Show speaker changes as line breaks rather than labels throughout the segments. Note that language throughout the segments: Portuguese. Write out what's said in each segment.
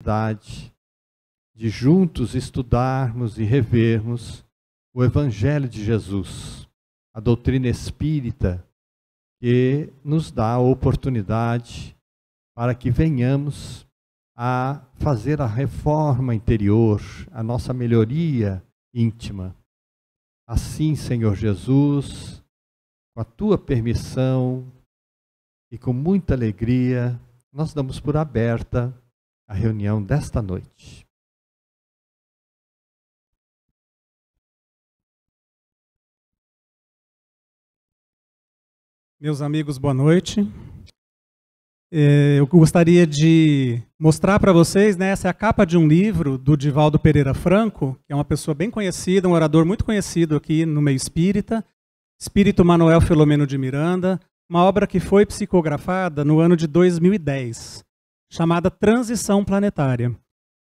oportunidade de juntos estudarmos e revermos o Evangelho de Jesus, a doutrina espírita, que nos dá a oportunidade para que venhamos a fazer a reforma interior, a nossa melhoria íntima. Assim, Senhor Jesus, com a tua permissão e com muita alegria, nós damos por aberta a reunião desta noite.
Meus amigos, boa noite. Eu gostaria de mostrar para vocês, né, essa é a capa de um livro do Divaldo Pereira Franco, que é uma pessoa bem conhecida, um orador muito conhecido aqui no meio espírita, Espírito Manuel Filomeno de Miranda, uma obra que foi psicografada no ano de 2010, chamada Transição Planetária.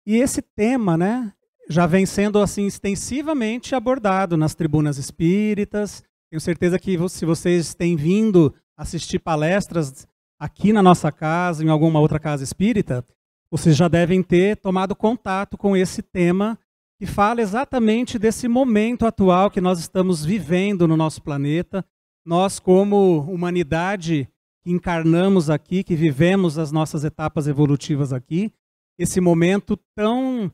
E esse tema, né, já vem sendo assim extensivamente abordado nas tribunas espíritas. Tenho certeza que se vocês têm vindo assistir palestras aqui na nossa casa, em alguma outra casa espírita, vocês já devem ter tomado contato com esse tema que fala exatamente desse momento atual que nós estamos vivendo no nosso planeta. Nós, como humanidade que encarnamos aqui, que vivemos as nossas etapas evolutivas aqui, esse momento tão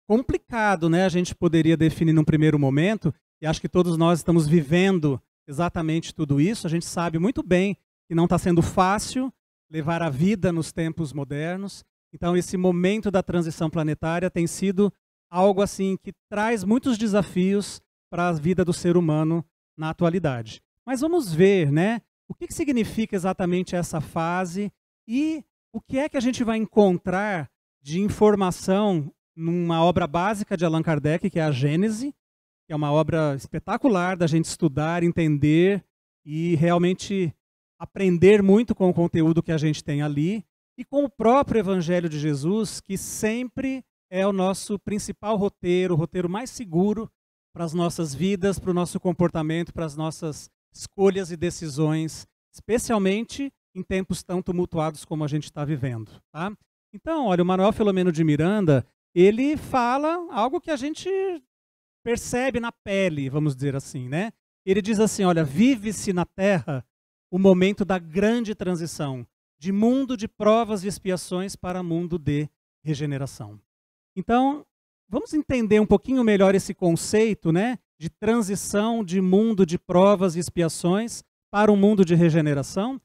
complicado, né? A gente poderia definir num primeiro momento, e acho que todos nós estamos vivendo exatamente tudo isso. A gente sabe muito bem que não está sendo fácil levar a vida nos tempos modernos. Então, esse momento da transição planetária tem sido algo assim que traz muitos desafios para a vida do ser humano na atualidade. Mas vamos ver, né, o que significa exatamente essa fase e o que é que a gente vai encontrar de informação numa obra básica de Allan Kardec, que é a Gênese, que é uma obra espetacular da gente estudar, entender e realmente aprender muito com o conteúdo que a gente tem ali e com o próprio Evangelho de Jesus, que sempre é o nosso principal roteiro, o roteiro mais seguro para as nossas vidas, para o nosso comportamento, para as nossas escolhas e decisões, especialmente em tempos tão tumultuados como a gente está vivendo. Tá? Então, olha, o Manuel Filomeno de Miranda, ele fala algo que a gente percebe na pele, vamos dizer assim, né? Ele diz assim, olha, vive-se na Terra o momento da grande transição, de mundo de provas e expiações para mundo de regeneração. Então, vamos entender um pouquinho melhor esse conceito, né, de transição de mundo de provas e expiações para um mundo de regeneração.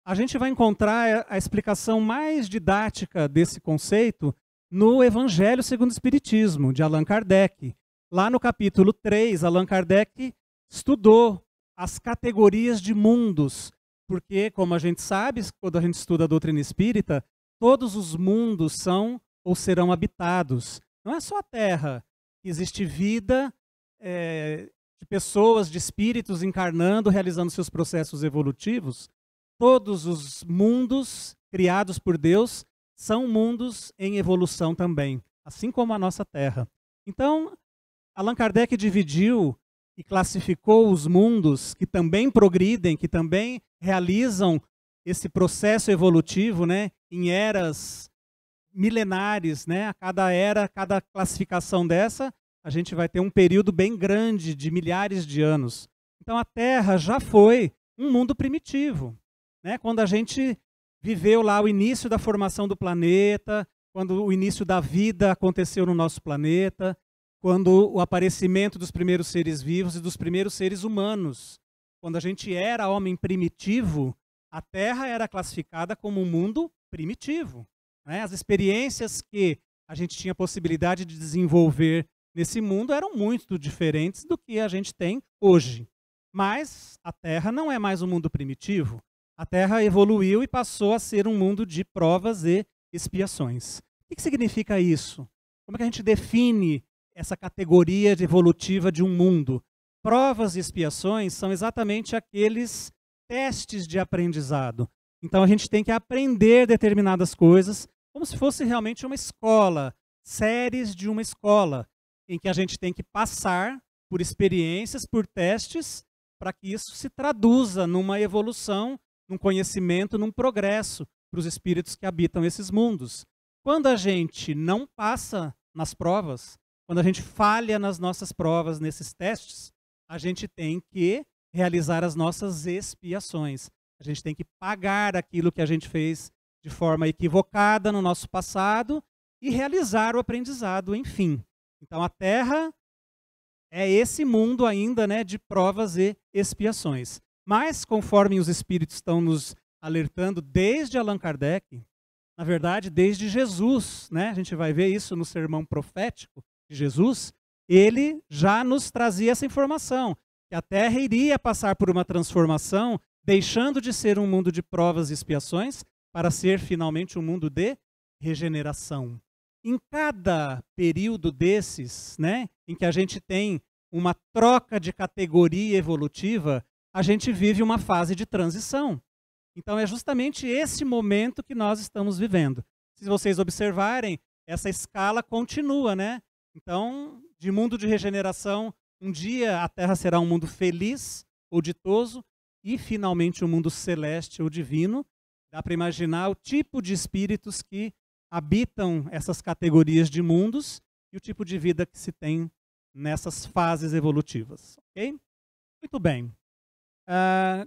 A gente vai encontrar a explicação mais didática desse conceito no Evangelho segundo o Espiritismo, de Allan Kardec. Lá no capítulo 3, Allan Kardec estudou as categorias de mundos, porque, como a gente sabe, quando a gente estuda a doutrina espírita, todos os mundos são ou serão habitados. Não é só a Terra, existe vida de pessoas, de espíritos encarnando, realizando seus processos evolutivos. Todos os mundos criados por Deus são mundos em evolução também, assim como a nossa Terra. Então, Allan Kardec dividiu e classificou os mundos que também progridem, que também realizam esse processo evolutivo, né, em eras milenares, né? A cada era, cada classificação dessa, a gente vai ter um período bem grande de milhares de anos. Então a Terra já foi um mundo primitivo, né? Quando a gente viveu lá o início da formação do planeta, quando o início da vida aconteceu no nosso planeta, quando o aparecimento dos primeiros seres vivos e dos primeiros seres humanos. Quando a gente era homem primitivo, a Terra era classificada como um mundo primitivo. Né? As experiências que a gente tinha possibilidade de desenvolver nesse mundo eram muito diferentes do que a gente tem hoje. Mas a Terra não é mais um mundo primitivo. A Terra evoluiu e passou a ser um mundo de provas e expiações. O que significa isso? Como é que a gente define essa categoria evolutiva de um mundo? Provas e expiações são exatamente aqueles testes de aprendizado. Então a gente tem que aprender determinadas coisas, como se fosse realmente uma escola, séries de uma escola, em que a gente tem que passar por experiências, por testes, para que isso se traduza numa evolução, num conhecimento, num progresso para os espíritos que habitam esses mundos. quando a gente não passa nas provas, quando a gente falha nas nossas provas, nesses testes, a gente tem que realizar as nossas expiações. A gente tem que pagar aquilo que a gente fez de forma equivocada no nosso passado e realizar o aprendizado, enfim. Então a Terra é esse mundo ainda, né, de provas e expiações. Mas, conforme os Espíritos estão nos alertando desde Allan Kardec, na verdade, desde Jesus, né, a gente vai ver isso no sermão profético de Jesus, ele já nos trazia essa informação, que a Terra iria passar por uma transformação, deixando de ser um mundo de provas e expiações, para ser finalmente um mundo de regeneração. Em cada período desses, né, em que a gente tem uma troca de categoria evolutiva, a gente vive uma fase de transição. Então é justamente esse momento que nós estamos vivendo. Se vocês observarem, essa escala continua, né? Então, de mundo de regeneração, um dia a Terra será um mundo feliz ou ditoso e finalmente um mundo celeste ou divino. Dá para imaginar o tipo de espíritos que habitam essas categorias de mundos e o tipo de vida que se tem nessas fases evolutivas. Ok? Muito bem.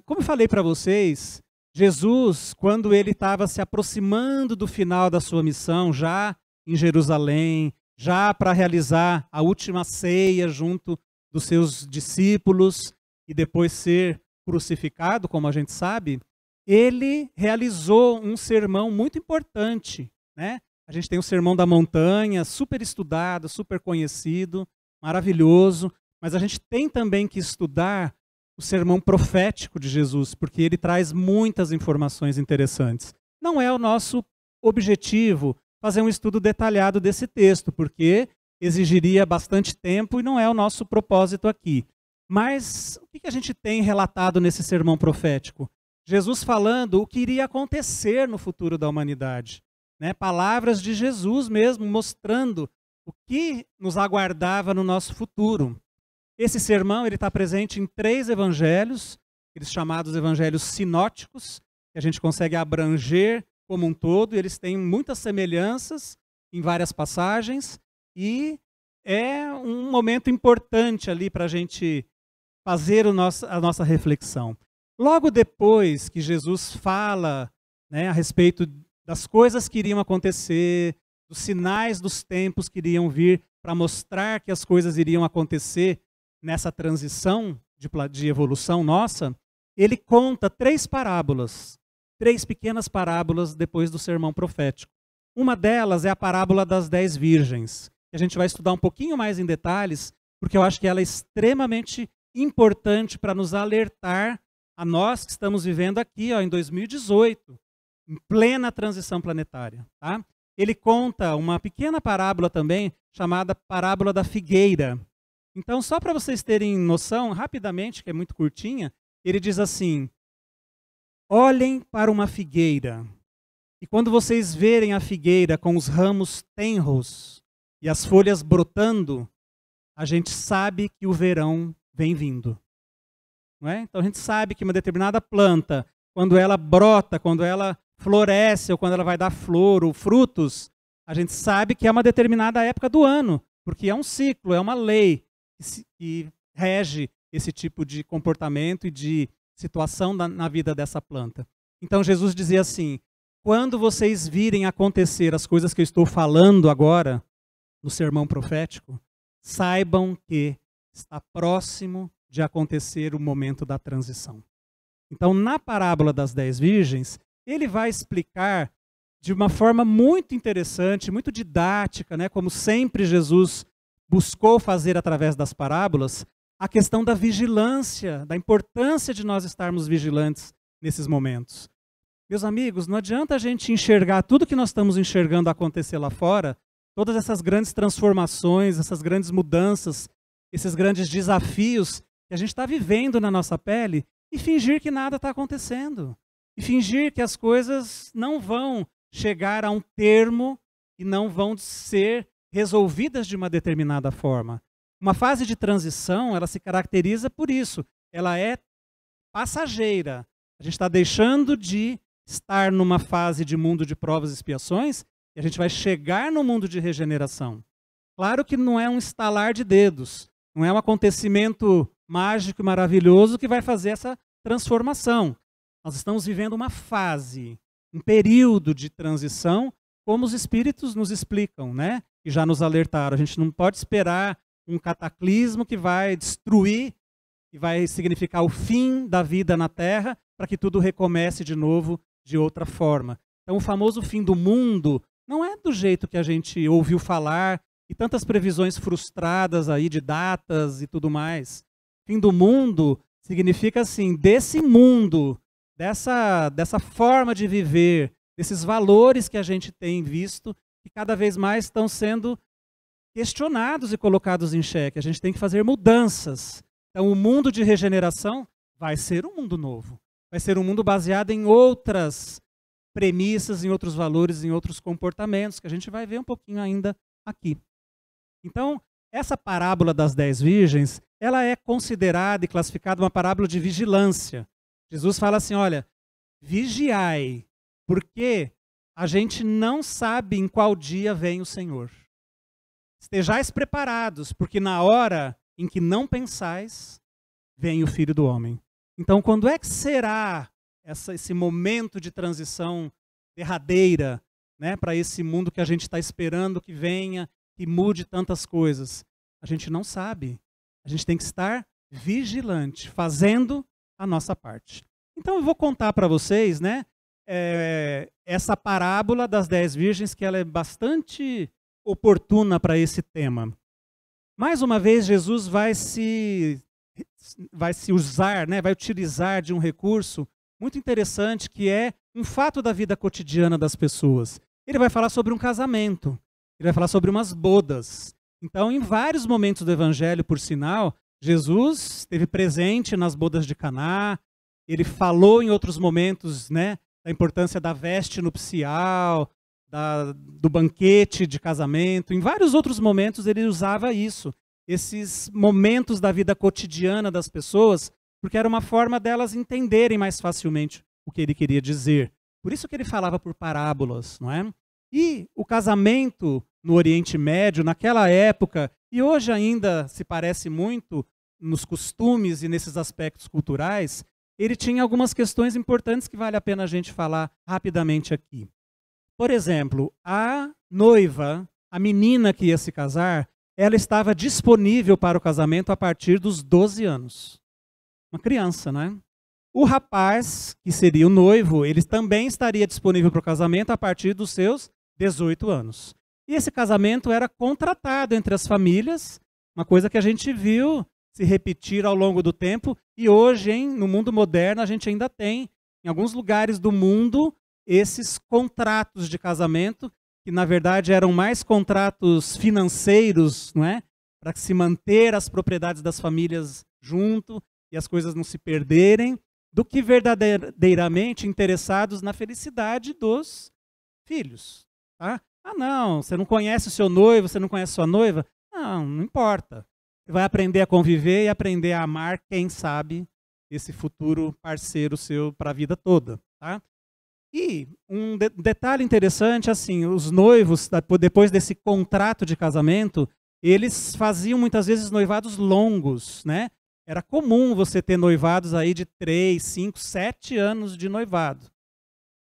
Como eu falei para vocês, Jesus, quando ele estava se aproximando do final da sua missão, já em Jerusalém, já para realizar a última ceia junto dos seus discípulos e depois ser crucificado, como a gente sabe, ele realizou um sermão muito importante, né? A gente tem o Sermão da Montanha, super estudado, super conhecido, maravilhoso, mas a gente tem também que estudar o sermão profético de Jesus, porque ele traz muitas informações interessantes. Não é o nosso objetivo fazer um estudo detalhado desse texto, porque exigiria bastante tempo e não é o nosso propósito aqui. Mas o que a gente tem relatado nesse sermão profético? Jesus falando o que iria acontecer no futuro da humanidade, né? Palavras de Jesus mesmo, mostrando o que nos aguardava no nosso futuro. Esse sermão está presente em 3 evangelhos, aqueles chamados evangelhos sinóticos, que a gente consegue abranger como um todo, e eles têm muitas semelhanças em várias passagens, e é um momento importante ali para a gente fazer a nossa reflexão. Logo depois que Jesus fala, né, a respeito das coisas que iriam acontecer, dos sinais dos tempos que iriam vir para mostrar que as coisas iriam acontecer nessa transição de evolução nossa, ele conta 3 parábolas, 3 pequenas parábolas depois do sermão profético. Uma delas é a parábola das 10 virgens, que a gente vai estudar um pouquinho mais em detalhes, porque eu acho que ela é extremamente importante para nos alertar a nós que estamos vivendo aqui, ó, em 2018, em plena transição planetária. Tá? Ele conta uma pequena parábola também, chamada parábola da figueira. Então, só para vocês terem noção, rapidamente, que é muito curtinha, ele diz assim: olhem para uma figueira, e quando vocês verem a figueira com os ramos tenros e as folhas brotando, a gente sabe que o verão vem vindo. Não é? Então a gente sabe que uma determinada planta, quando ela brota, quando ela floresce, ou quando ela vai dar flor ou frutos, a gente sabe que é uma determinada época do ano, porque é um ciclo, é uma lei que rege esse tipo de comportamento e de situação na vida dessa planta. Então Jesus dizia assim: quando vocês virem acontecer as coisas que eu estou falando agora, no sermão profético, saibam que está próximo de acontecer o momento da transição. Então, na parábola das 10 virgens, ele vai explicar de uma forma muito interessante, muito didática, né, como sempre Jesus buscou fazer através das parábolas, a questão da vigilância, da importância de nós estarmos vigilantes nesses momentos. Meus amigos, não adianta a gente enxergar tudo que nós estamos enxergando acontecer lá fora, todas essas grandes transformações, essas grandes mudanças, esses grandes desafios que a gente está vivendo na nossa pele, e fingir que nada está acontecendo. E fingir que as coisas não vão chegar a um termo e não vão ser resolvidas de uma determinada forma. Uma fase de transição, ela se caracteriza por isso. Ela é passageira. A gente está deixando de estar numa fase de mundo de provas e expiações e a gente vai chegar no mundo de regeneração. Claro que não é um estalar de dedos, não é um acontecimento mágico e maravilhoso que vai fazer essa transformação. Nós estamos vivendo uma fase, um período de transição, como os espíritos nos explicam, né? E já nos alertaram. A gente não pode esperar um cataclismo que vai destruir, que vai significar o fim da vida na Terra, para que tudo recomece de novo de outra forma. Então, o famoso fim do mundo não é do jeito que a gente ouviu falar, e tantas previsões frustradas aí de datas e tudo mais. Fim do mundo significa assim, desse mundo, dessa forma de viver, desses valores que a gente tem visto, que cada vez mais estão sendo questionados e colocados em xeque. A gente tem que fazer mudanças. Então, o mundo de regeneração vai ser um mundo novo. Vai ser um mundo baseado em outras premissas, em outros valores, em outros comportamentos, que a gente vai ver um pouquinho ainda aqui. Então, essa parábola das 10 virgens, ela é considerada e classificada uma parábola de vigilância. Jesus fala assim, olha, vigiai, porque a gente não sabe em qual dia vem o Senhor. Estejais preparados, porque na hora em que não pensais, vem o Filho do Homem. Então, quando é que será esse momento de transição derradeira, né, para esse mundo que a gente está esperando que venha, que mude tantas coisas? A gente não sabe. A gente tem que estar vigilante, fazendo a nossa parte. Então, eu vou contar para vocês, né, essa parábola das 10 virgens, que ela é bastante oportuna para esse tema. Mais uma vez, Jesus vai se usar, né, vai utilizar de um recurso muito interessante, que é um fato da vida cotidiana das pessoas. Ele vai falar sobre um casamento, ele vai falar sobre umas bodas. Então, em vários momentos do Evangelho, por sinal, Jesus esteve presente nas bodas de Caná, ele falou em outros momentos, né, da importância da veste nupcial, do banquete de casamento. Em vários outros momentos ele usava isso, esses momentos da vida cotidiana das pessoas, porque era uma forma delas entenderem mais facilmente o que ele queria dizer. Por isso que ele falava por parábolas, não é? E o casamento no Oriente Médio, naquela época, e hoje ainda se parece muito nos costumes e nesses aspectos culturais, ele tinha algumas questões importantes que vale a pena a gente falar rapidamente aqui. Por exemplo, a noiva, a menina que ia se casar, ela estava disponível para o casamento a partir dos 12 anos. Uma criança, né? O rapaz, que seria o noivo, ele também estaria disponível para o casamento a partir dos seus 18 anos. E esse casamento era contratado entre as famílias, uma coisa que a gente viu se repetir ao longo do tempo, e hoje, no mundo moderno, a gente ainda tem, em alguns lugares do mundo, esses contratos de casamento, que na verdade eram mais contratos financeiros, não é? Para se manter as propriedades das famílias junto e as coisas não se perderem, do que verdadeiramente interessados na felicidade dos filhos. Tá? Ah, não, você não conhece o seu noivo, você não conhece a sua noiva? Não, não importa. Você vai aprender a conviver e aprender a amar, quem sabe, esse futuro parceiro seu para a vida toda. Tá? E um detalhe interessante, assim, os noivos, depois desse contrato de casamento, eles faziam muitas vezes noivados longos, né? Era comum você ter noivados aí de 3, 5, 7 anos de noivado.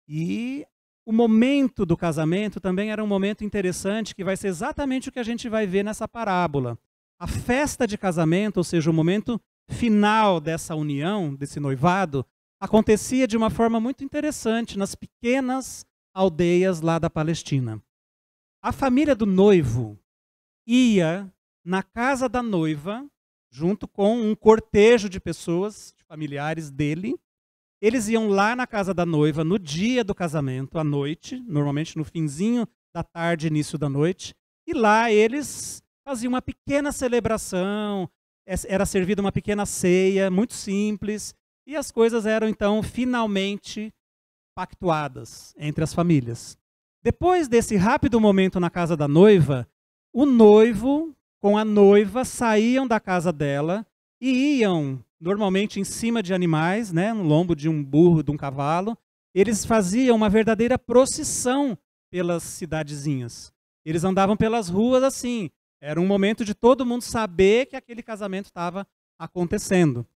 E o momento do casamento também era um momento interessante, que vai ser exatamente o que a gente vai ver nessa parábola. A festa de casamento, ou seja, o momento final dessa união, desse noivado, acontecia de uma forma muito interessante nas pequenas aldeias lá da Palestina. A família do noivo ia na casa da noiva, junto com um cortejo de pessoas, de familiares dele. Eles iam lá na casa da noiva no dia do casamento, à noite, normalmente no finzinho da tarde, início da noite. E lá eles faziam uma pequena celebração, era servida uma pequena ceia, muito simples, e as coisas eram então finalmente pactuadas entre as famílias. Depois desse rápido momento na casa da noiva, o noivo com a noiva saíam da casa dela e iam normalmente em cima de animais, né, no lombo de um burro, de um cavalo. Eles faziam uma verdadeira procissão pelas cidadezinhas. Eles andavam pelas ruas assim. Era um momento de todo mundo saber que aquele casamento estava acontecendo.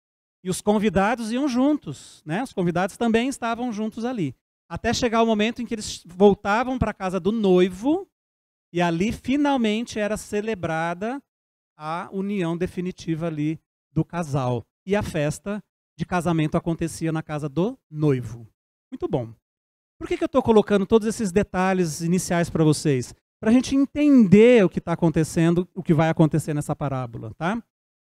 E os convidados iam juntos, né? Os convidados também estavam juntos ali. Até chegar o momento em que eles voltavam para a casa do noivo e ali finalmente era celebrada a união definitiva ali do casal. E a festa de casamento acontecia na casa do noivo. Muito bom. Por que eu estou colocando todos esses detalhes iniciais para vocês? Para a gente entender o que está acontecendo, o que vai acontecer nessa parábola, tá?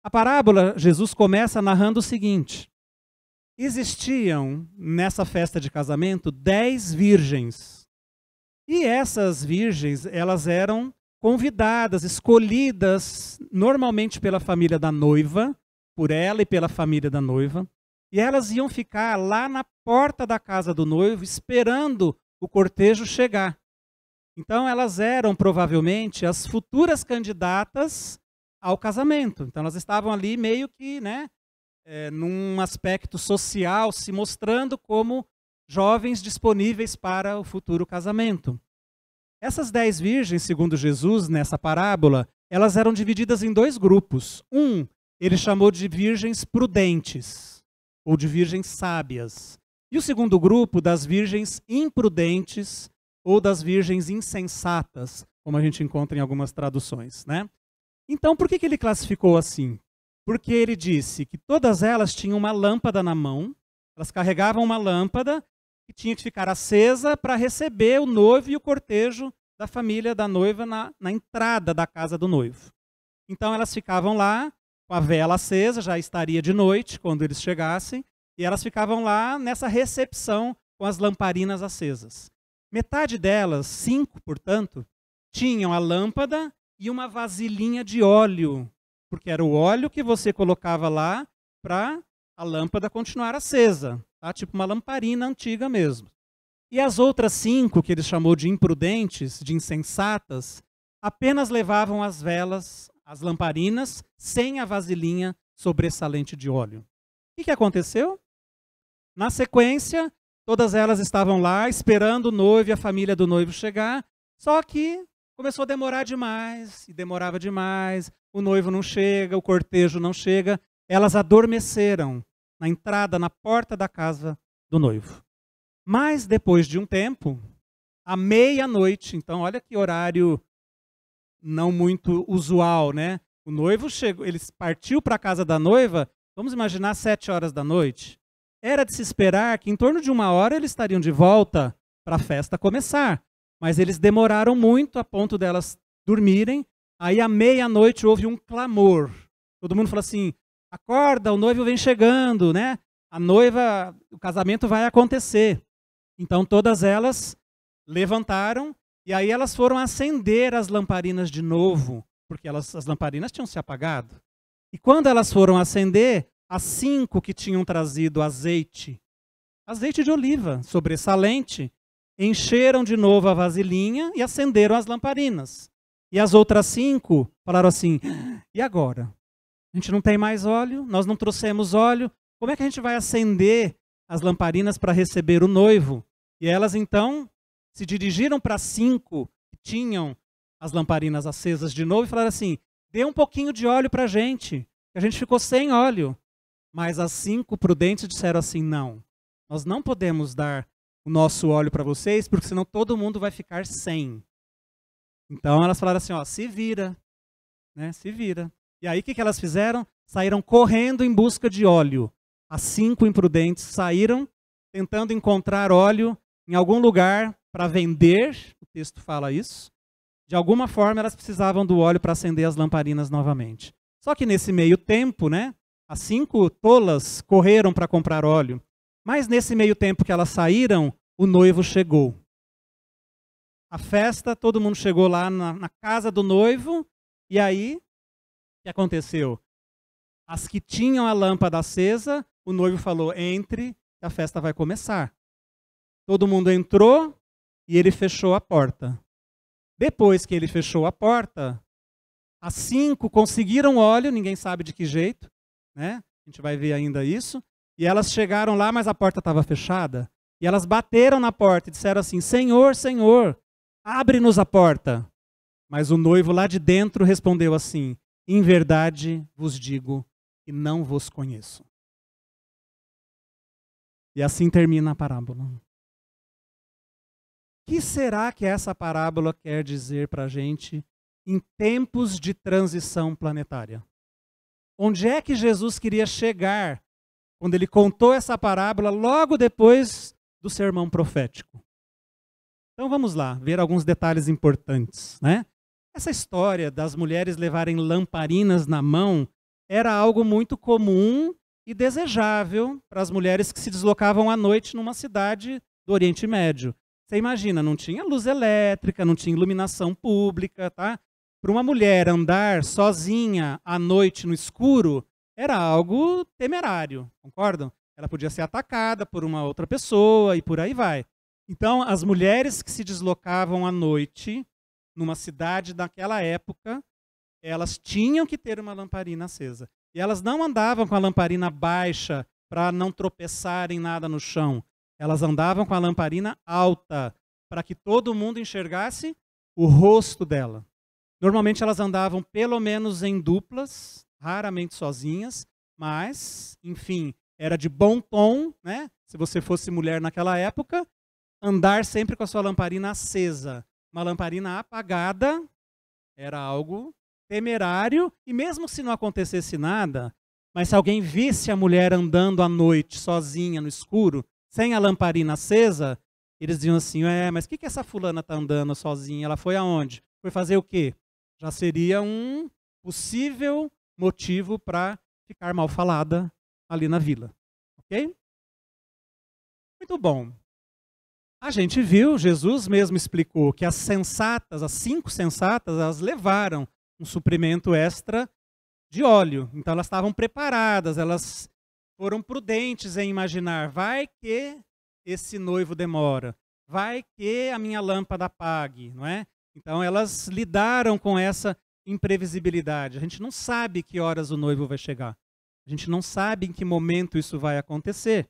A parábola, Jesus começa narrando o seguinte: existiam nessa festa de casamento 10 virgens. E essas virgens, elas eram convidadas, escolhidas normalmente pela família da noiva, por ela e pela família da noiva, e elas iam ficar lá na porta da casa do noivo esperando o cortejo chegar. Então elas eram provavelmente as futuras candidatas ao casamento. Então elas estavam ali meio que, né, num aspecto social, se mostrando como jovens disponíveis para o futuro casamento. Essas 10 virgens, segundo Jesus, nessa parábola, elas eram divididas em 2 grupos. Ele chamou de virgens prudentes, ou de virgens sábias. E o segundo grupo, das virgens imprudentes, ou das virgens insensatas, como a gente encontra em algumas traduções, né? Então, por que ele classificou assim? Porque ele disse que todas elas tinham uma lâmpada na mão, elas carregavam uma lâmpada que tinha que ficar acesa para receber o noivo e o cortejo da família da noiva na entrada da casa do noivo. Então elas ficavam lá com a vela acesa, já estaria de noite quando eles chegassem, e elas ficavam lá nessa recepção com as lamparinas acesas. Metade delas, 5, portanto, tinham a lâmpada e uma vasilhinha de óleo, porque era o óleo que você colocava lá para a lâmpada continuar acesa, tá? Tipo uma lamparina antiga mesmo. E as outras 5, que ele chamou de imprudentes, de insensatas, apenas levavam as velas, as lamparinas, sem a vasilhinha sobressalente de óleo. O que aconteceu? Na sequência, todas elas estavam lá esperando o noivo e a família do noivo chegar, só que começou a demorar demais, e demorava demais, o noivo não chega, o cortejo não chega, elas adormeceram na entrada, na porta da casa do noivo. Mas depois de um tempo, à meia-noite, então olha que horário não muito usual, né? O noivo chegou, ele partiu para a casa da noiva, vamos imaginar 7 horas da noite. Era de se esperar que em torno de 1 hora eles estariam de volta para a festa começar. Mas eles demoraram muito a ponto delas dormirem. Aí à meia-noite houve um clamor. Todo mundo falou assim: acorda, o noivo vem chegando, né? A noiva, o casamento vai acontecer. Então todas elas levantaram e aí elas foram acender as lamparinas de novo, porque as lamparinas tinham se apagado. E quando elas foram acender, as 5 que tinham trazido azeite de oliva sobressalente, encheram de novo a vasilhinha e acenderam as lamparinas. E as outras 5 falaram assim: e agora? A gente não tem mais óleo, nós não trouxemos óleo, como é que a gente vai acender as lamparinas para receber o noivo? E elas então se dirigiram para 5 que tinham as lamparinas acesas de novo e falaram assim: dê um pouquinho de óleo para a gente ficou sem óleo. Mas as 5 prudentes disseram assim: não, nós não podemos dar o nosso óleo para vocês, porque senão todo mundo vai ficar sem. Então elas falaram assim: ó, se vira, né? Se vira. E aí o que elas fizeram? Saíram correndo em busca de óleo. As 5 imprudentes saíram tentando encontrar óleo em algum lugar para vender. O texto fala isso. De alguma forma elas precisavam do óleo para acender as lamparinas novamente. Só que nesse meio tempo, né? As 5 tolas correram para comprar óleo. Mas nesse meio tempo que elas saíram, o noivo chegou. A festa, todo mundo chegou lá na casa do noivo. E aí, o que aconteceu? As que tinham a lâmpada acesa, o noivo falou: entre, que a festa vai começar. Todo mundo entrou e ele fechou a porta. Depois que ele fechou a porta, as 5 conseguiram óleo, ninguém sabe de que jeito, né? A gente vai ver ainda isso. E elas chegaram lá, mas a porta estava fechada. E elas bateram na porta e disseram assim: Senhor, Senhor, abre-nos a porta. Mas o noivo lá de dentro respondeu assim: em verdade vos digo que não vos conheço. E assim termina a parábola. O que será que essa parábola quer dizer para a gente em tempos de transição planetária? Onde é que Jesus queria chegar quando ele contou essa parábola logo depois do sermão profético? Então vamos lá, ver alguns detalhes importantes, né? Essa história das mulheres levarem lamparinas na mão era algo muito comum e desejável para as mulheres que se deslocavam à noite numa cidade do Oriente Médio. Você imagina, não tinha luz elétrica, não tinha iluminação pública, tá? Para uma mulher andar sozinha à noite no escuro era algo temerário, concordam? Ela podia ser atacada por uma outra pessoa e por aí vai. Então, as mulheres que se deslocavam à noite numa cidade daquela época, elas tinham que ter uma lamparina acesa. E elas não andavam com a lamparina baixa para não tropeçar em nada no chão. Elas andavam com a lamparina alta para que todo mundo enxergasse o rosto dela. Normalmente elas andavam pelo menos em duplas, raramente sozinhas, mas, enfim, era de bom tom, né? Se você fosse mulher naquela época, andar sempre com a sua lamparina acesa. Uma lamparina apagada era algo temerário, e mesmo se não acontecesse nada, mas se alguém visse a mulher andando à noite, sozinha, no escuro, sem a lamparina acesa, eles diziam assim, mas o que essa fulana está andando sozinha? Ela foi aonde? Foi fazer o quê? Já seria um possível motivo para ficar mal falada ali na vila. Ok? Muito bom. A gente viu, Jesus mesmo explicou que as sensatas, as 5 sensatas, elas levaram um suprimento extra de óleo. Então elas estavam preparadas, elas foram prudentes em imaginar, vai que esse noivo demora, vai que a minha lâmpada apague, não é? Então elas lidaram com essa imprevisibilidade. A gente não sabe que horas o noivo vai chegar. A gente não sabe em que momento isso vai acontecer.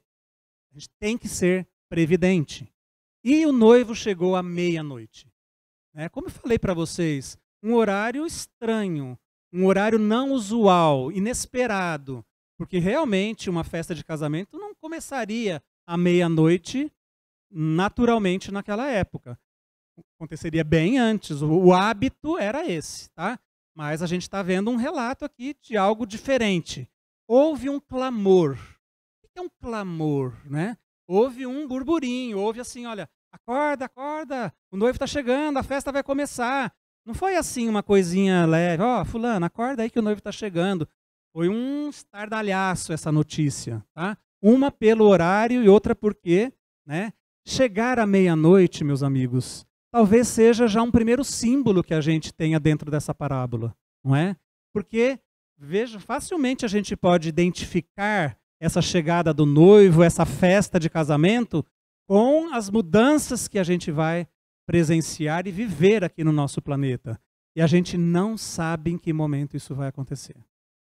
A gente tem que ser previdente. E o noivo chegou à meia-noite. Como eu falei para vocês, um horário estranho, um horário não usual, inesperado, porque realmente uma festa de casamento não começaria à meia-noite naturalmente naquela época. Aconteceria bem antes, o hábito era esse, tá? Mas a gente está vendo um relato aqui de algo diferente. Houve um clamor. O que é um clamor, né? Houve um burburinho, houve assim, olha, acorda, acorda, o noivo está chegando, a festa vai começar. Não foi assim uma coisinha leve, fulano, acorda aí que o noivo está chegando. Foi um estardalhaço essa notícia, tá? Uma pelo horário e outra porque, né? Chegar à meia-noite, meus amigos, talvez seja já um primeiro símbolo que a gente tenha dentro dessa parábola, não é? Porque, veja, facilmente a gente pode identificar essa chegada do noivo, essa festa de casamento, com as mudanças que a gente vai presenciar e viver aqui no nosso planeta. E a gente não sabe em que momento isso vai acontecer.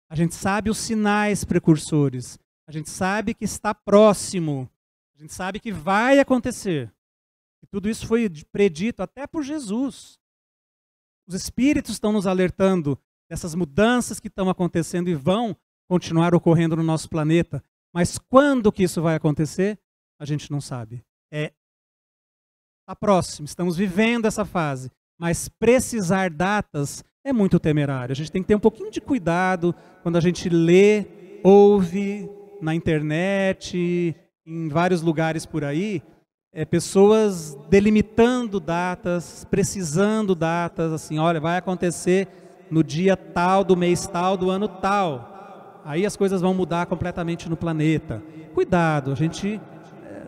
A gente sabe os sinais precursores. A gente sabe que está próximo. A gente sabe que vai acontecer. E tudo isso foi predito até por Jesus. Os espíritos estão nos alertando dessas mudanças que estão acontecendo e vão continuar ocorrendo no nosso planeta. Mas quando que isso vai acontecer, a gente não sabe. Está próximo, estamos vivendo essa fase. Mas precisar datas é muito temerário. A gente tem que ter um pouquinho de cuidado quando a gente lê, ouve na internet, em vários lugares por aí, pessoas delimitando datas, precisando datas, assim, olha, vai acontecer no dia tal, do mês tal, do ano tal. Aí as coisas vão mudar completamente no planeta. Cuidado, a gente,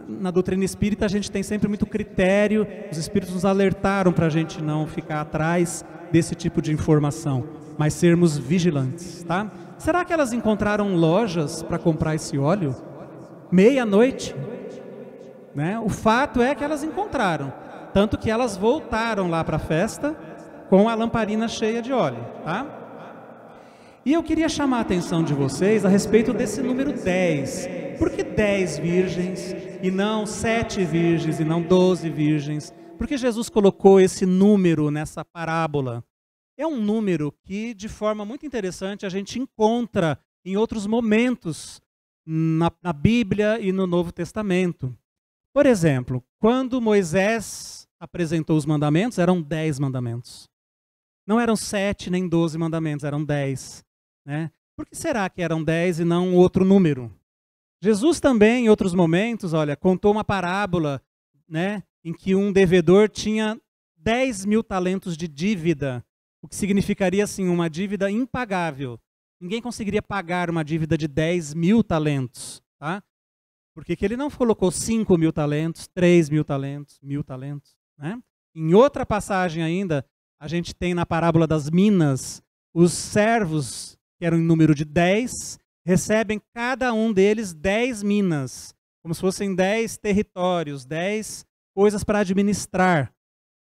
na doutrina espírita, a gente tem sempre muito critério, os espíritos nos alertaram para a gente não ficar atrás desse tipo de informação, mas sermos vigilantes, tá? Será que elas encontraram lojas para comprar esse óleo? Meia-noite? Né? O fato é que elas encontraram, tanto que elas voltaram lá para a festa com a lamparina cheia de óleo, tá? E eu queria chamar a atenção de vocês a respeito desse número 10. Por que 10 virgens e não 7 virgens e não 12 virgens? Por que Jesus colocou esse número nessa parábola? É um número que, de forma muito interessante, a gente encontra em outros momentos na Bíblia e no Novo Testamento. Por exemplo, quando Moisés apresentou os mandamentos, eram 10 mandamentos. Não eram 7 nem 12 mandamentos, eram 10. Né? Por que será que eram 10 e não outro número? Jesus também, em outros momentos, contou uma parábola, né, em que um devedor tinha 10.000 talentos de dívida, o que significaria assim, uma dívida impagável. Ninguém conseguiria pagar uma dívida de 10.000 talentos. Tá? Por que ele não colocou 5.000 talentos, 3.000 talentos, 1.000 talentos? Né? Em outra passagem ainda, a gente tem na parábola das minas, os servos, que eram em número de 10, recebem cada um deles 10 minas, como se fossem 10 territórios, 10 coisas para administrar,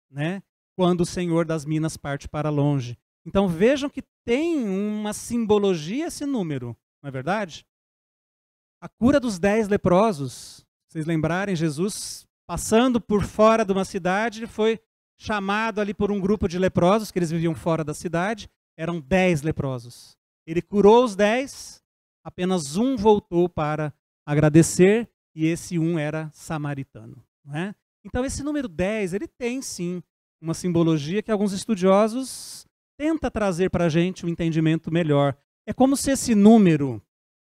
né? Quando o senhor das minas parte para longe. Então vejam que tem uma simbologia esse número, não é verdade? A cura dos 10 leprosos, vocês lembrarem, Jesus passando por fora de uma cidade, foi chamado ali por um grupo de leprosos, que eles viviam fora da cidade, eram 10 leprosos. Ele curou os 10, apenas um voltou para agradecer, e esse um era samaritano. Não é? Então esse número 10, ele tem sim uma simbologia que alguns estudiosos tentam trazer para a gente um entendimento melhor. É como se esse número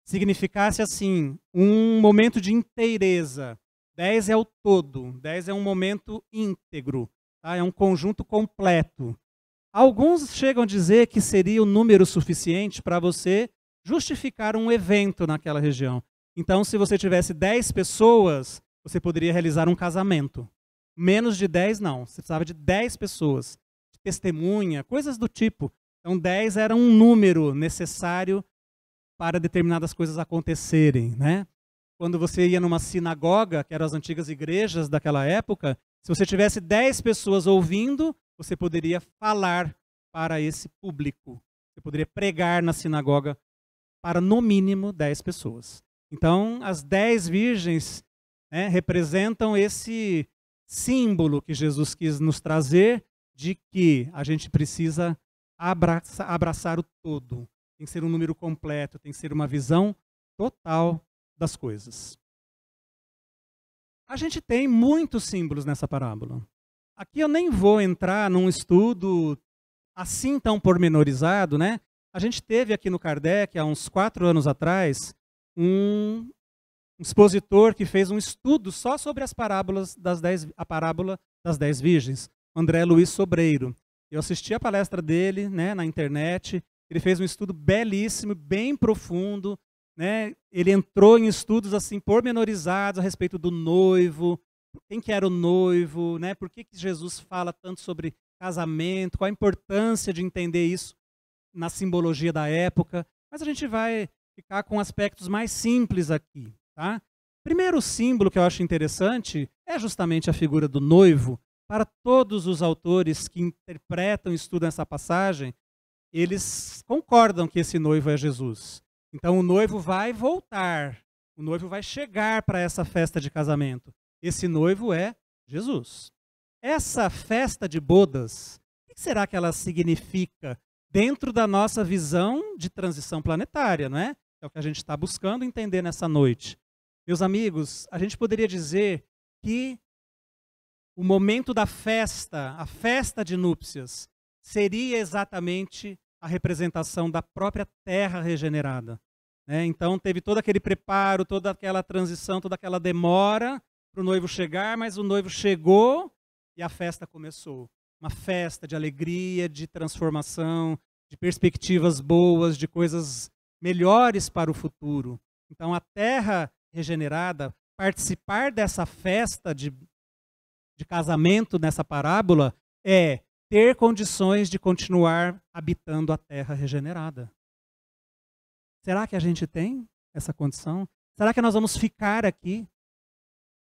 significasse assim, um momento de inteireza. 10 é o todo, 10 é um momento íntegro, tá? É um conjunto completo. Alguns chegam a dizer que seria o número suficiente para você justificar um evento naquela região. Então, se você tivesse 10 pessoas, você poderia realizar um casamento. Menos de 10, não. Você precisava de 10 pessoas, de testemunha, coisas do tipo. Então, 10 era um número necessário para determinadas coisas acontecerem, né? Quando você ia numa sinagoga, que eram as antigas igrejas daquela época, se você tivesse 10 pessoas ouvindo, você poderia falar para esse público. Você poderia pregar na sinagoga para, no mínimo, 10 pessoas. Então, as 10 virgens, né, representam esse símbolo que Jesus quis nos trazer de que a gente precisa abraçar o todo. Tem que ser um número completo, tem que ser uma visão total das coisas. A gente tem muitos símbolos nessa parábola. Aqui eu nem vou entrar num estudo assim tão pormenorizado, né? A gente teve aqui no Kardec, há uns 4 anos atrás, um expositor que fez um estudo só sobre as parábolas a parábola das 10 virgens, André Luiz Sobreiro. Eu assisti a palestra dele, né, na internet. Ele fez um estudo belíssimo, bem profundo, né? Ele entrou em estudos assim pormenorizados a respeito do noivo, quem que era o noivo, né? Por que Jesus fala tanto sobre casamento, qual a importância de entender isso na simbologia da época. Mas a gente vai ficar com aspectos mais simples aqui, tá? Primeiro símbolo que eu acho interessante é justamente a figura do noivo. Para todos os autores que interpretam e estudam essa passagem, eles concordam que esse noivo é Jesus. Então o noivo vai voltar, o noivo vai chegar para essa festa de casamento. Esse noivo é Jesus. Essa festa de bodas, o que será que ela significa dentro da nossa visão de transição planetária, não é? É o que a gente está buscando entender nessa noite. Meus amigos, a gente poderia dizer que o momento da festa, a festa de núpcias, seria exatamente a representação da própria terra regenerada. Né? Então teve todo aquele preparo, toda aquela transição, toda aquela demora para o noivo chegar, mas o noivo chegou e a festa começou. Uma festa de alegria, de transformação, de perspectivas boas, de coisas melhores para o futuro. Então a terra regenerada, participar dessa festa de casamento nessa parábola é ter condições de continuar habitando a terra regenerada. Será que a gente tem essa condição? Será que nós vamos ficar aqui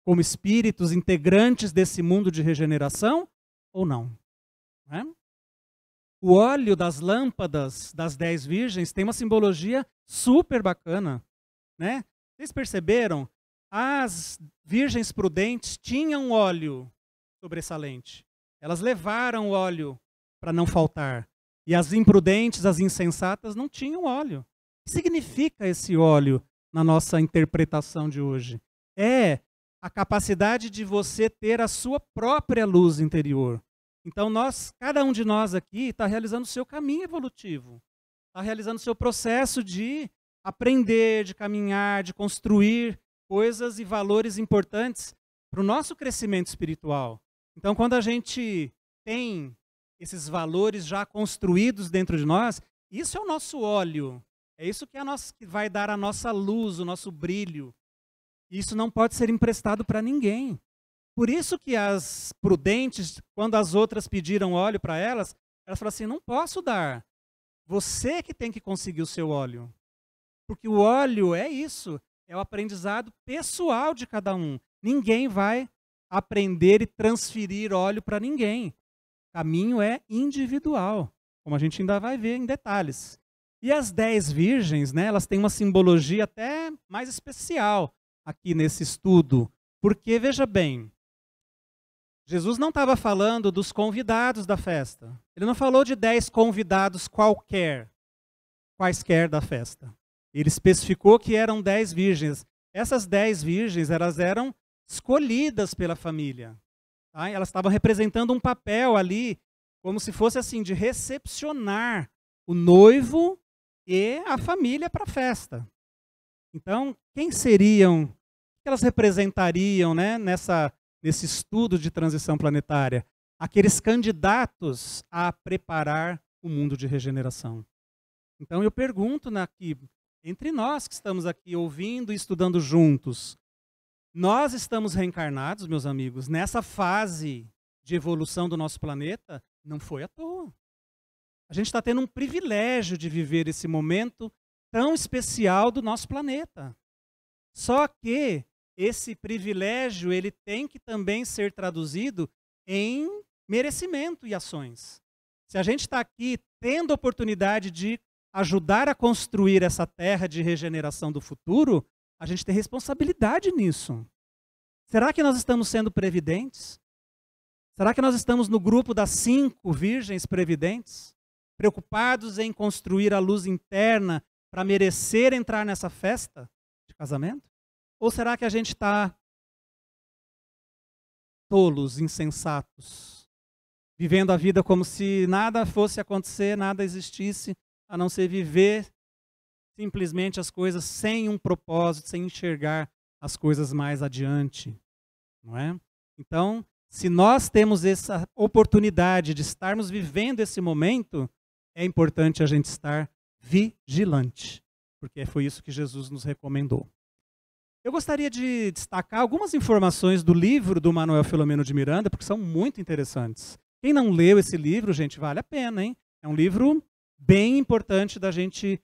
como espíritos integrantes desse mundo de regeneração ou não? Né? O óleo das lâmpadas das 10 virgens tem uma simbologia super bacana. Né? Vocês perceberam? As virgens prudentes tinham óleo sobressalente. Elas levaram o óleo para não faltar. E as imprudentes, as insensatas, não tinham óleo. O que significa esse óleo na nossa interpretação de hoje? É a capacidade de você ter a sua própria luz interior. Então, cada um de nós aqui está realizando o seu caminho evolutivo. Está realizando o seu processo de aprender, de caminhar, de construir coisas e valores importantes para o nosso crescimento espiritual. Então, quando a gente tem esses valores já construídos dentro de nós, isso é o nosso óleo. É isso que vai dar a nossa luz, o nosso brilho. Isso não pode ser emprestado para ninguém. Por isso que as prudentes, quando as outras pediram óleo para elas falaram assim, não posso dar. Você que tem que conseguir o seu óleo. Porque o óleo é isso, é o aprendizado pessoal de cada um. Ninguém vai aprender e transferir óleo para ninguém. O caminho é individual, como a gente ainda vai ver em detalhes. E as 10 virgens, né, elas têm uma simbologia até mais especial aqui nesse estudo. Porque, veja bem, Jesus não estava falando dos convidados da festa. Ele não falou de 10 convidados quaisquer da festa. Ele especificou que eram 10 virgens. Essas 10 virgens, elas eram escolhidas pela família. Tá? Elas estavam representando um papel ali, como se fosse assim, de recepcionar o noivo e a família para a festa. Então, quem seriam, o que elas representariam, né, nesse estudo de transição planetária? Aqueles candidatos a preparar o mundo de regeneração. Então, eu pergunto aqui, entre nós que estamos aqui ouvindo e estudando juntos, nós estamos reencarnados, meus amigos, nessa fase de evolução do nosso planeta, não foi à toa. A gente está tendo um privilégio de viver esse momento tão especial do nosso planeta. Só que esse privilégio ele tem que também ser traduzido em merecimento e ações. Se a gente está aqui tendo a oportunidade de ajudar a construir essa terra de regeneração do futuro, a gente tem responsabilidade nisso. Será que nós estamos sendo previdentes? Será que nós estamos no grupo das 5 virgens previdentes? Preocupados em construir a luz interna para merecer entrar nessa festa de casamento? Ou será que a gente está tolos, insensatos, vivendo a vida como se nada fosse acontecer, nada existisse, a não ser viver simplesmente as coisas sem um propósito, sem enxergar as coisas mais adiante, não é? Então, se nós temos essa oportunidade de estarmos vivendo esse momento, é importante a gente estar vigilante, porque foi isso que Jesus nos recomendou. Eu gostaria de destacar algumas informações do livro do Manuel Filomeno de Miranda, porque são muito interessantes. Quem não leu esse livro, gente, vale a pena, hein? É um livro bem importante da gente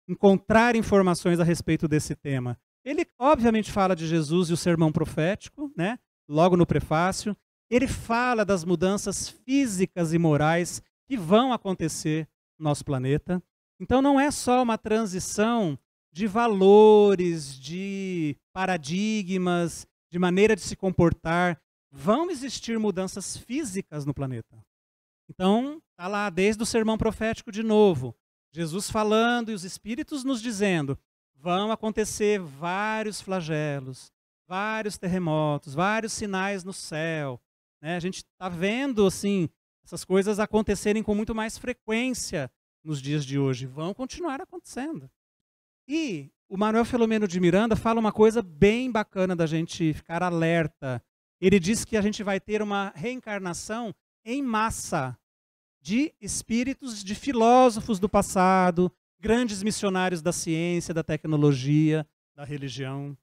encontrar informações a respeito desse tema. Ele, obviamente, fala de Jesus e o sermão profético, né? Logo no prefácio. Ele fala das mudanças físicas e morais que vão acontecer no nosso planeta. Então, não é só uma transição de valores, de paradigmas, de maneira de se comportar. Vão existir mudanças físicas no planeta. Então, está lá desde o sermão profético de novo. Jesus falando e os espíritos nos dizendo, vão acontecer vários flagelos, vários terremotos, vários sinais no céu. Né? A gente está vendo assim, essas coisas acontecerem com muito mais frequência nos dias de hoje. Vão continuar acontecendo. E o Manuel Filomeno de Miranda fala uma coisa bem bacana da gente ficar alerta. Ele diz que a gente vai ter uma reencarnação em massa de espíritos, de filósofos do passado, grandes missionários da ciência, da tecnologia, da religião.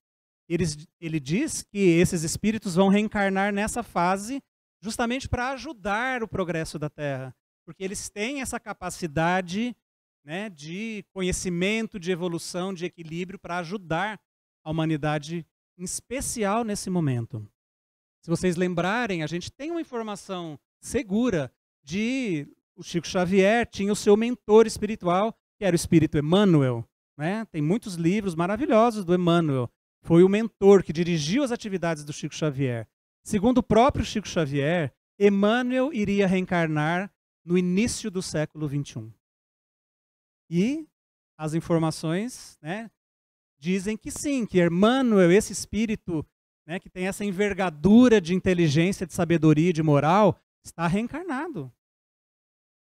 Ele diz que esses espíritos vão reencarnar nessa fase justamente para ajudar o progresso da Terra, porque eles têm essa capacidade, né, de conhecimento, de evolução, de equilíbrio para ajudar a humanidade, em especial nesse momento. Se vocês lembrarem, a gente tem uma informação segura de o Chico Xavier tinha o seu mentor espiritual, que era o espírito Emmanuel. Né? Tem muitos livros maravilhosos do Emmanuel. Foi o mentor que dirigiu as atividades do Chico Xavier. segundo o próprio Chico Xavier, Emmanuel iria reencarnar no início do século XXI. E as informações, né, dizem que sim, que Emmanuel, esse espírito, né, que tem essa envergadura de inteligência, de sabedoria e de moral, está reencarnado.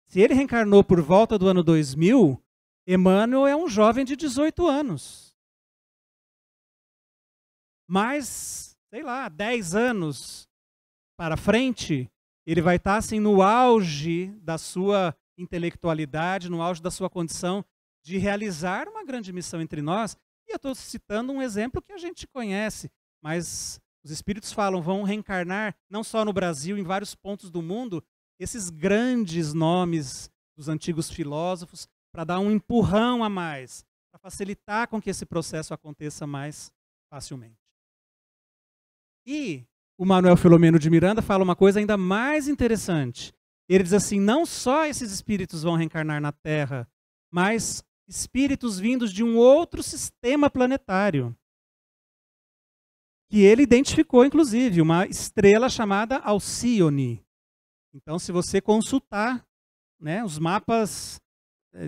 Se ele reencarnou por volta do ano 2000, Emmanuel é um jovem de 18 anos. Mas, sei lá, 10 anos para frente, ele vai estar assim, no auge da sua intelectualidade, no auge da sua condição de realizar uma grande missão entre nós. E eu estou citando um exemplo que a gente conhece, mas os espíritos falam, vão reencarnar não só no Brasil, em vários pontos do mundo, esses grandes nomes dos antigos filósofos, para dar um empurrão a mais, para facilitar com que esse processo aconteça mais facilmente. E o Manuel Filomeno de Miranda fala uma coisa ainda mais interessante. Ele diz assim, não só esses espíritos vão reencarnar na Terra, mas espíritos vindos de um outro sistema planetário, que ele identificou, inclusive, uma estrela chamada Alcíone. Então, se você consultar, né, os mapas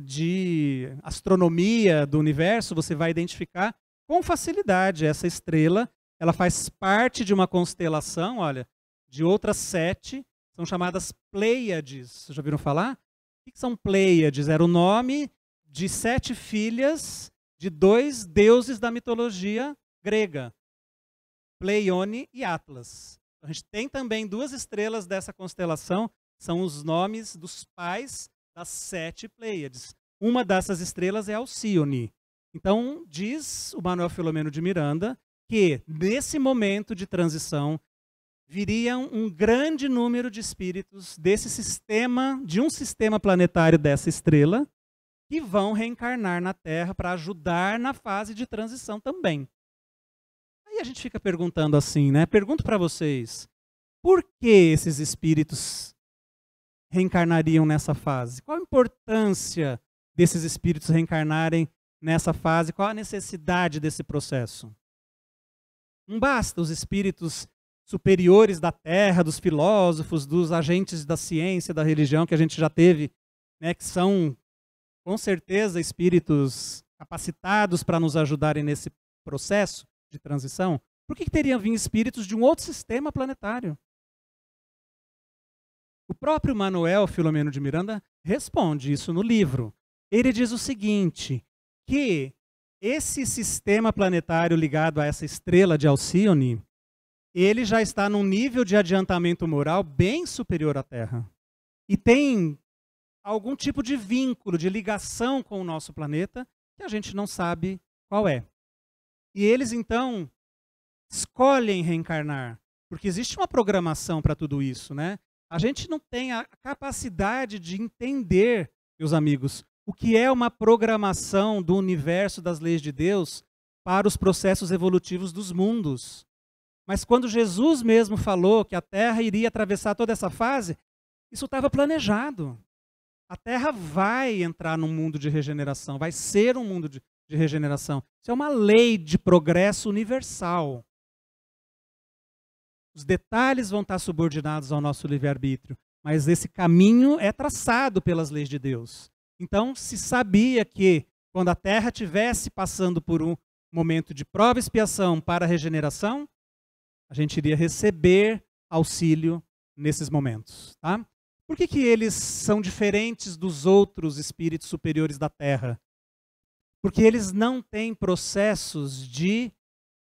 de astronomia do universo, você vai identificar com facilidade essa estrela. Ela faz parte de uma constelação, olha, de outras 7, são chamadas Pleiades. Vocês já ouviram falar? O que são Pleiades? Era o nome de 7 filhas de 2 deuses da mitologia grega, Pleione e Atlas. A gente tem também 2 estrelas dessa constelação, são os nomes dos pais das 7 Pleiades. Uma dessas estrelas é Alcíone. Então, diz o Manuel Filomeno de Miranda que, nesse momento de transição, viriam um grande número de espíritos desse sistema, de um sistema planetário dessa estrela, que vão reencarnar na Terra para ajudar na fase de transição também. Aí a gente fica perguntando assim, né? Pergunto para vocês, por que esses espíritos reencarnariam nessa fase? Qual a importância desses espíritos reencarnarem nessa fase? Qual a necessidade desse processo? Não basta os espíritos superiores da Terra, dos filósofos, dos agentes da ciência, da religião que a gente já teve, né, que são, com certeza, espíritos capacitados para nos ajudarem nesse processo de transição. Por que teriam vindo espíritos de um outro sistema planetário? O próprio Manuel Filomeno de Miranda responde isso no livro. Ele diz o seguinte, que esse sistema planetário ligado a essa estrela de Alcíone, ele já está num nível de adiantamento moral bem superior à Terra. E tem algum tipo de vínculo, de ligação com o nosso planeta, que a gente não sabe qual é. E eles, então, escolhem reencarnar, porque existe uma programação para tudo isso, né? A gente não tem a capacidade de entender, meus amigos, o que é uma programação do universo, das leis de Deus, para os processos evolutivos dos mundos. Mas quando Jesus mesmo falou que a Terra iria atravessar toda essa fase, isso estava planejado. A Terra vai entrar num mundo de regeneração, vai ser um mundo de regeneração. Isso é uma lei de progresso universal. Os detalhes vão estar subordinados ao nosso livre-arbítrio, mas esse caminho é traçado pelas leis de Deus. Então, se sabia que quando a Terra estivesse passando por um momento de prova e expiação para a regeneração, a gente iria receber auxílio nesses momentos. Tá? Por que eles são diferentes dos outros espíritos superiores da Terra? Porque eles não têm processos de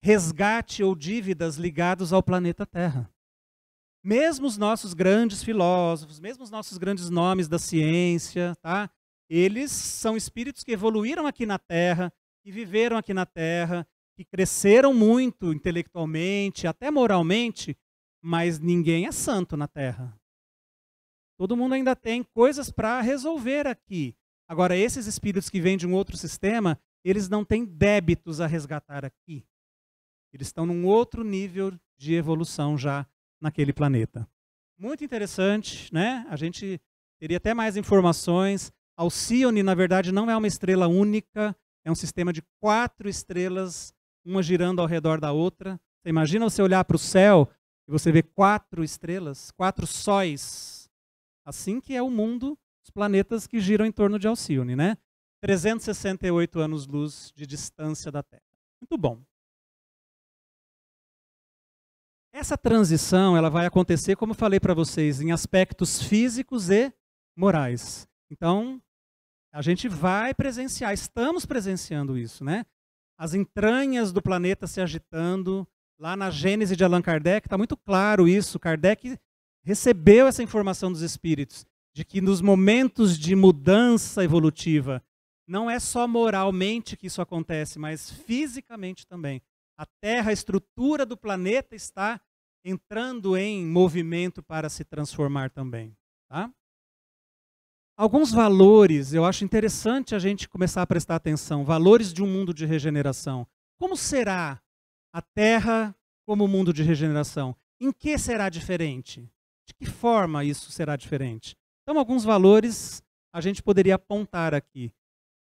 resgate ou dívidas ligados ao planeta Terra. Mesmo os nossos grandes filósofos, mesmo os nossos grandes nomes da ciência, tá? Eles são espíritos que evoluíram aqui na Terra, que viveram aqui na Terra, que cresceram muito intelectualmente, até moralmente, mas ninguém é santo na Terra. Todo mundo ainda tem coisas para resolver aqui. Agora, esses espíritos que vêm de um outro sistema, eles não têm débitos a resgatar aqui. Eles estão num outro nível de evolução já naquele planeta. Muito interessante, né? A gente teria até mais informações. Alcíone, na verdade, não é uma estrela única, é um sistema de 4 estrelas, uma girando ao redor da outra. Você imagina você olhar para o céu e você vê 4 estrelas, 4 sóis. Assim que é o mundo, os planetas que giram em torno de Alcione, né? 368 anos-luz de distância da Terra. Muito bom. Essa transição ela vai acontecer, como eu falei para vocês, em aspectos físicos e morais. Então, a gente vai presenciar, estamos presenciando isso, né? As entranhas do planeta se agitando. Lá na Gênese de Allan Kardec, está muito claro isso. Kardec recebeu essa informação dos espíritos, de que nos momentos de mudança evolutiva, não é só moralmente que isso acontece, mas fisicamente também. A Terra, a estrutura do planeta está entrando em movimento para se transformar também. Tá? Alguns valores, eu acho interessante a gente começar a prestar atenção. Valores de um mundo de regeneração. Como será a Terra como mundo de regeneração? Em que será diferente? De que forma isso será diferente? Então, alguns valores a gente poderia apontar aqui.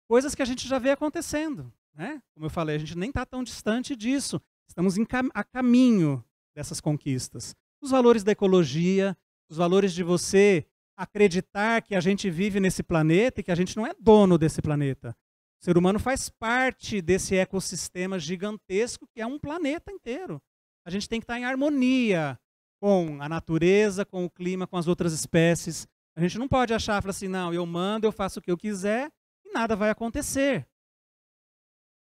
Coisas que a gente já vê acontecendo. Né? Como eu falei, a gente nem está tão distante disso. Estamos a caminho dessas conquistas. Os valores da ecologia, os valores de você acreditar que a gente vive nesse planeta e que a gente não é dono desse planeta. O ser humano faz parte desse ecossistema gigantesco que é um planeta inteiro. A gente tem que estar em harmonia com a natureza, com o clima, com as outras espécies. A gente não pode achar, falar assim, não, eu mando, eu faço o que eu quiser e nada vai acontecer.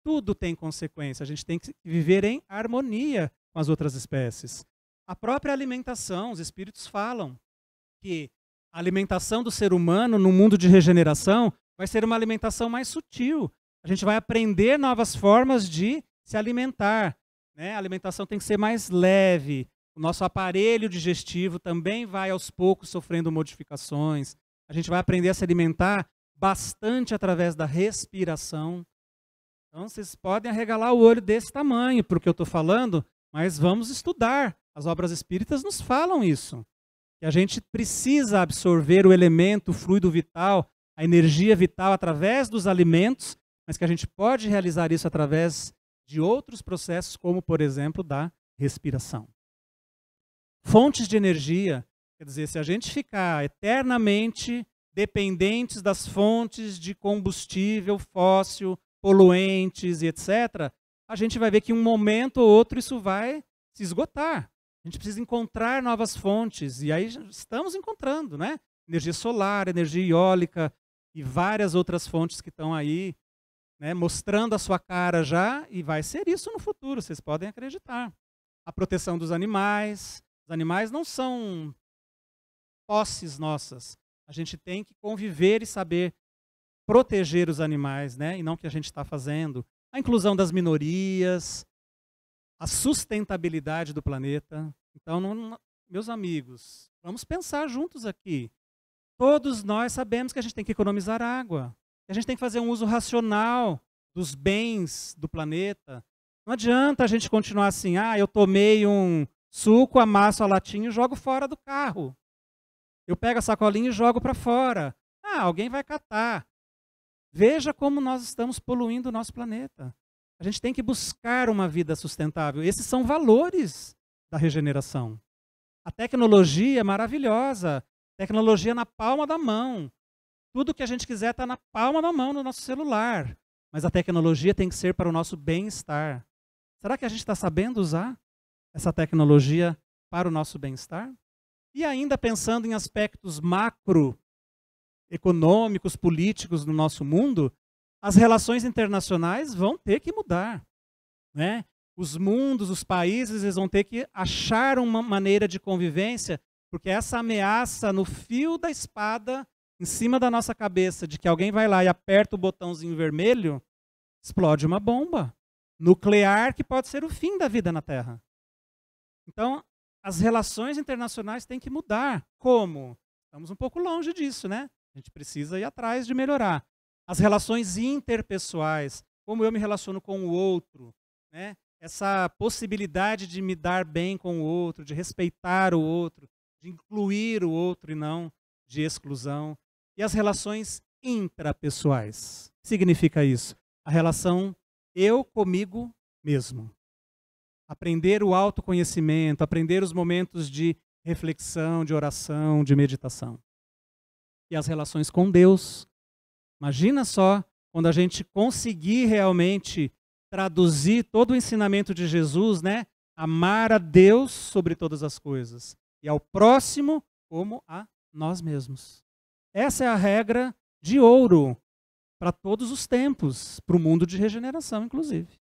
Tudo tem consequência. A gente tem que viver em harmonia com as outras espécies. A própria alimentação, os espíritos falam que a alimentação do ser humano no mundo de regeneração vai ser uma alimentação mais sutil. A gente vai aprender novas formas de se alimentar. Né? A alimentação tem que ser mais leve. O nosso aparelho digestivo também vai aos poucos sofrendo modificações. A gente vai aprender a se alimentar bastante através da respiração. Então vocês podem arregalar o olho desse tamanho para o que eu estou falando, mas vamos estudar. As obras espíritas nos falam isso. Que a gente precisa absorver o elemento, o fluido vital, a energia vital através dos alimentos, mas que a gente pode realizar isso através de outros processos, como, por exemplo, da respiração. Fontes de energia, quer dizer, se a gente ficar eternamente dependentes das fontes de combustível fóssil, poluentes e etc., a gente vai ver que em um momento ou outro isso vai se esgotar. A gente precisa encontrar novas fontes, e aí estamos encontrando, né? Energia solar, energia eólica e várias outras fontes que estão aí, né, mostrando a sua cara já, e vai ser isso no futuro, vocês podem acreditar. A proteção dos animais. Os animais não são posses nossas. A gente tem que conviver e saber proteger os animais, né, e não o que a gente está fazendo. A inclusão das minorias, a sustentabilidade do planeta. Então, meus amigos, vamos pensar juntos aqui. Todos nós sabemos que a gente tem que economizar água, que a gente tem que fazer um uso racional dos bens do planeta. Não adianta a gente continuar assim, eu tomei um suco, amasso a latinha e jogo fora do carro. Eu pego a sacolinha e jogo para fora. Alguém vai catar. Veja como nós estamos poluindo o nosso planeta. A gente tem que buscar uma vida sustentável. Esses são valores da regeneração. A tecnologia é maravilhosa. Tecnologia na palma da mão. Tudo que a gente quiser está na palma da mão no nosso celular. Mas a tecnologia tem que ser para o nosso bem-estar. Será que a gente está sabendo usar essa tecnologia para o nosso bem-estar? E ainda pensando em aspectos macroeconômicos, políticos no nosso mundo, as relações internacionais vão ter que mudar. Né? Os mundos, os países, eles vão ter que achar uma maneira de convivência, porque essa ameaça no fio da espada, em cima da nossa cabeça, de que alguém vai lá e aperta o botãozinho vermelho, explode uma bomba nuclear que pode ser o fim da vida na Terra. Então, as relações internacionais têm que mudar. Como? Estamos um pouco longe disso, né? A gente precisa ir atrás de melhorar. As relações interpessoais, como eu me relaciono com o outro, né? Essa possibilidade de me dar bem com o outro, de respeitar o outro, de incluir o outro e não de exclusão. E as relações intrapessoais. O que significa isso? A relação eu comigo mesmo. aprender o autoconhecimento, aprender os momentos de reflexão, de oração, de meditação. E as relações com Deus. Imagina só quando a gente conseguir realmente traduzir todo o ensinamento de Jesus, né? Amar a Deus sobre todas as coisas e ao próximo como a nós mesmos. Essa é a regra de ouro para todos os tempos, para o mundo de regeneração, inclusive.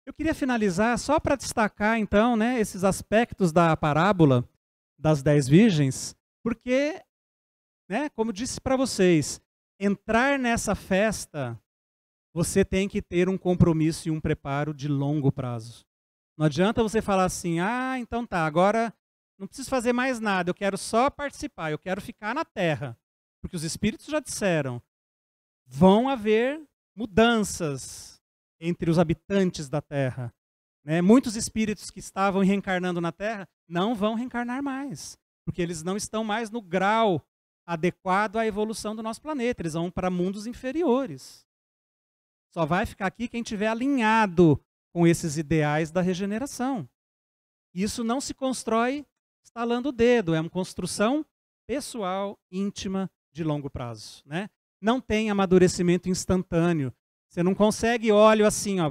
Eu queria finalizar só para destacar, então, né, esses aspectos da parábola das 10 virgens, porque, né, como disse para vocês, entrar nessa festa, você tem que ter um compromisso e um preparo de longo prazo. Não adianta você falar assim, então tá, agora não preciso fazer mais nada, eu quero só participar, eu quero ficar na terra. Porque os espíritos já disseram, vão haver mudanças entre os habitantes da terra. Né? Muitos espíritos que estavam reencarnando na terra não vão reencarnar mais, porque eles não estão mais no grau adequado à evolução do nosso planeta, eles vão para mundos inferiores. Só vai ficar aqui quem estiver alinhado com esses ideais da regeneração. Isso não se constrói estalando o dedo, é uma construção pessoal, íntima, de longo prazo. Né? Não tem amadurecimento instantâneo. Você não consegue óleo assim, ó,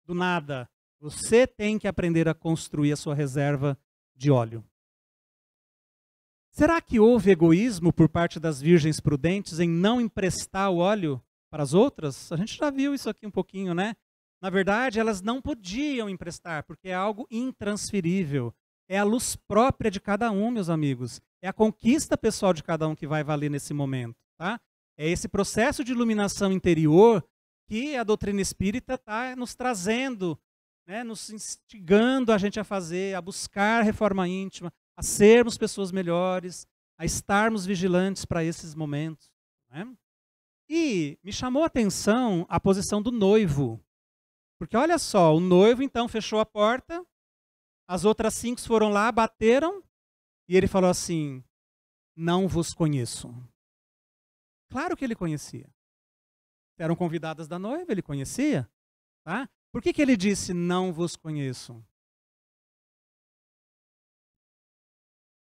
do nada. Você tem que aprender a construir a sua reserva de óleo. Será que houve egoísmo por parte das virgens prudentes em não emprestar o óleo para as outras? A gente já viu isso aqui um pouquinho, né? Na verdade, elas não podiam emprestar, porque é algo intransferível. É a luz própria de cada um, meus amigos. É a conquista pessoal de cada um que vai valer nesse momento. Tá? É esse processo de iluminação interior que a doutrina espírita está nos trazendo, né? Nos instigando a gente a fazer, a buscar reforma íntima, a sermos pessoas melhores, a estarmos vigilantes para esses momentos. Né? E me chamou a atenção a posição do noivo. Porque olha só, o noivo então fechou a porta, as outras 5 foram lá, bateram, e ele falou assim, não vos conheço. Claro que ele conhecia. Eram convidadas da noiva, ele conhecia. Tá? Por que ele disse, não vos conheço?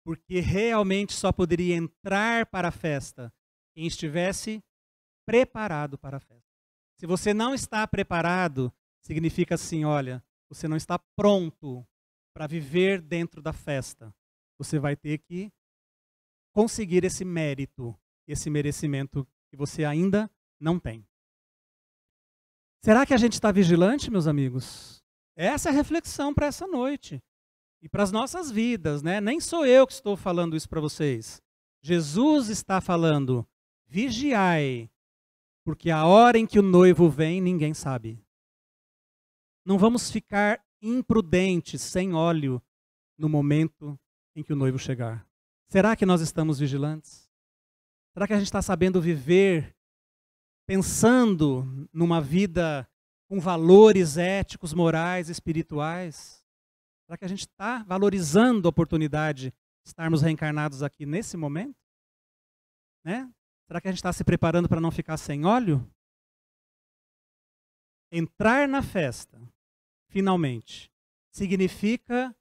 Porque realmente só poderia entrar para a festa quem estivesse preparado para a festa. Se você não está preparado, significa assim, olha, você não está pronto para viver dentro da festa. Você vai ter que conseguir esse mérito, esse merecimento que você ainda não tem. Será que a gente está vigilante, meus amigos? Essa é a reflexão para essa noite. E para as nossas vidas, né? Nem sou eu que estou falando isso para vocês. Jesus está falando, vigiai, porque a hora em que o noivo vem, ninguém sabe. Não vamos ficar imprudentes, sem óleo, no momento em que o noivo chegar. Será que nós estamos vigilantes? Será que a gente está sabendo viver, pensando numa vida com valores éticos, morais, espirituais? Será que a gente está valorizando a oportunidade de estarmos reencarnados aqui nesse momento? Né? Será que a gente está se preparando para não ficar sem óleo? Entrar na festa, finalmente, significa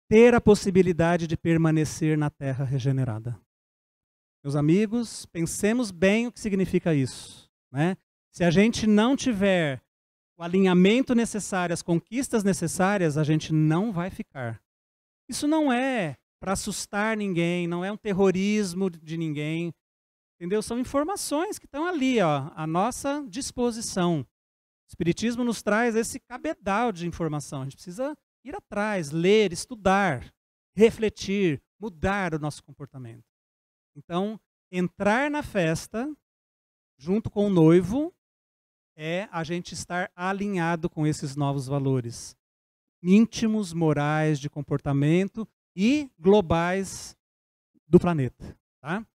ter a possibilidade de permanecer na terra regenerada. Meus amigos, pensemos bem o que significa isso. Né? Se a gente não tiver o alinhamento necessário, as conquistas necessárias, a gente não vai ficar. Isso não é para assustar ninguém, não é um terrorismo de ninguém. Entendeu? São informações que estão ali, ó, à nossa disposição. O Espiritismo nos traz esse cabedal de informação. A gente precisa ir atrás, ler, estudar, refletir, mudar o nosso comportamento. Então, entrar na festa, junto com o noivo, é a gente estar alinhado com esses novos valores íntimos, morais, de comportamento e globais do planeta. Tá?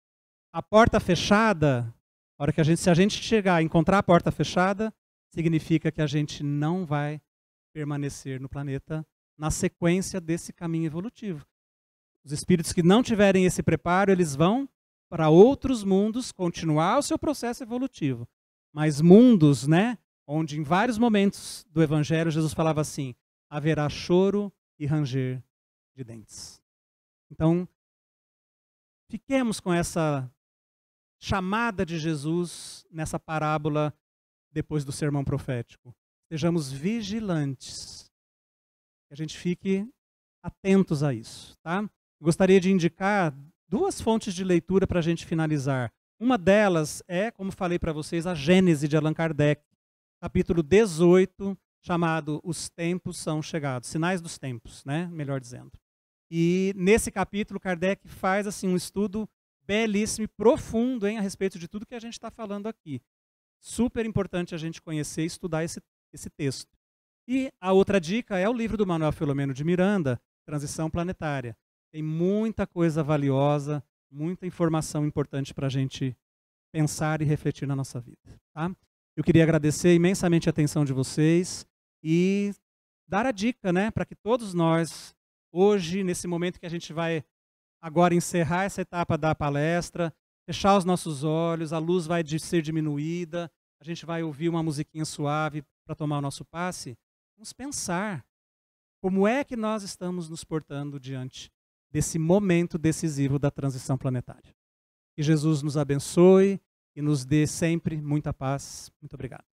A porta fechada, se a gente chegar a encontrar a porta fechada, significa que a gente não vai permanecer no planeta na sequência desse caminho evolutivo. Os espíritos que não tiverem esse preparo, eles vão para outros mundos continuar o seu processo evolutivo. Mas mundos, né, onde em vários momentos do Evangelho Jesus falava assim: haverá choro e ranger de dentes. Então, fiquemos com essa chamada de Jesus nessa parábola depois do sermão profético. Sejamos vigilantes. Que a gente fique atentos a isso, tá? Gostaria de indicar 2 fontes de leitura para a gente finalizar. Uma delas é, como falei para vocês, a Gênese de Allan Kardec, capítulo 18, chamado Os Tempos São Chegados, Sinais dos Tempos, né? Melhor dizendo. E nesse capítulo, Kardec faz assim um estudo belíssimo e profundo, hein, a respeito de tudo que a gente está falando aqui. Super importante a gente conhecer e estudar esse texto. E a outra dica é o livro do Manuel Filomeno de Miranda, Transição Planetária. Tem muita coisa valiosa, muita informação importante para a gente pensar e refletir na nossa vida. Tá? Eu queria agradecer imensamente a atenção de vocês e dar a dica, né, para que todos nós, hoje, nesse momento que a gente vai agora encerrar essa etapa da palestra, fechar os nossos olhos, a luz vai ser diminuída, a gente vai ouvir uma musiquinha suave para tomar o nosso passe. Vamos pensar como é que nós estamos nos portando diante desse momento decisivo da transição planetária. Que Jesus nos abençoe e nos dê sempre muita paz. Muito obrigado.